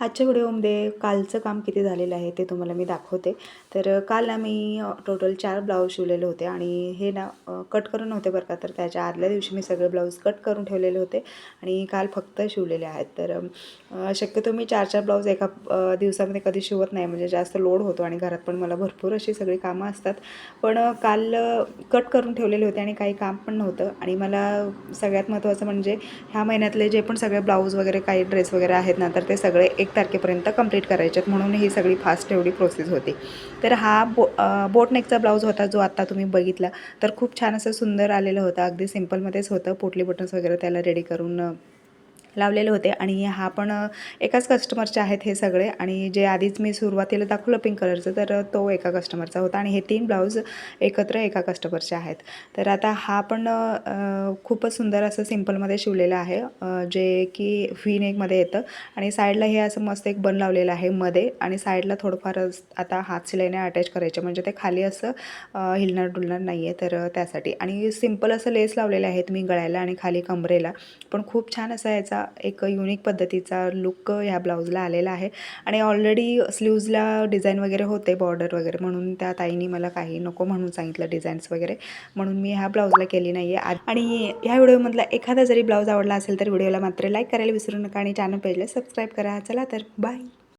आजच्या व्हिडिओमध्ये कालचं काम किती झालेलं आहे ते तुम्हाला मी दाखवते। तर काल ना मी टोटल 4 ब्लाऊज शिवलेले होते आणि हे ना कट करून नव्हते बरं का, तर त्याच्या आदल्या दिवशी मी सगळे ब्लाऊज कट करून ठेवलेले होते आणि काल फक्त शिवलेले आहेत। तर शक्यतो मी 4-4 ब्लाऊज एका दिवसामध्ये कधी शिवत नाही, म्हणजे जास्त लोड होतो आणि घरात पण मला भरपूर अशी सगळी कामं असतात। पण काल कट करून ठेवलेले होते आणि काही काम पण नव्हतं आणि मला सगळ्यात महत्त्वाचं म्हणजे ह्या महिन्यातले जे पण सगळे ब्लाऊज वगैरे काही ड्रेस वगैरे आहेत ना, तर ते सगळे 1 तारखेपर्यंत कंप्लीट करायचे आहेत, म्हणून ही सगळी फास्ट एवढी प्रोसेस होती। तर हा बोट नेकचा ब्लाऊज होता जो आत्ता तुम्ही बघितला, तर खूप छान असं सुंदर आलेलं होतं, अगदी सिंपलमध्येच होतं, पोटली बटन्स वगैरे त्याला रेडी करून लावलेले होते। आणि हा पण एकाच कस्टमरचे आहेत हे सगळे, आणि जे आधीच मी सुरुवातीला दाखवलं पिंक कलरचं, तर तो एका कस्टमरचा होता आणि हे 3 ब्लाऊज एकत्र एका कस्टमरचे आहेत। तर आता हा पण खूपच सुंदर असं सिंपलमध्ये शिवलेलं आहे, जे की व्ही नेकमध्ये येतं आणि साईडला हे असं मस्त एक बन लावलेलं आहे मध्ये, आणि साईडला थोडंफार आता हात शिलाईने अटॅच करायचे, म्हणजे ते खाली असं हिलणार डुलणार नाही आहे, तर त्यासाठी। आणि सिंपल असं लेस लावलेले आहे तुम्ही गळ्याला आणि खाली कमरेला, पण खूप छान असा याचा एक युनिक पद्धतीचा लुक ह्या ब्लाऊजला आलेला आहे। आणि ऑलरेडी स्लीव्जला डिझाईन वगैरे होते, बॉर्डर वगैरे, म्हणून त्या ताईंनी मला काही नको म्हणून सांगितलं डिझाईन्स वगैरे, म्हणून मी ह्या ब्लाऊजला केली नाही आहे। आणि ह्या व्हिडिओमधला एखादा जरी ब्लाऊज आवडला असेल तर व्हिडिओला मात्र लाईक करायला विसरू नका आणि चॅनल पेजला सबस्क्राईब करा। चला तर बाय।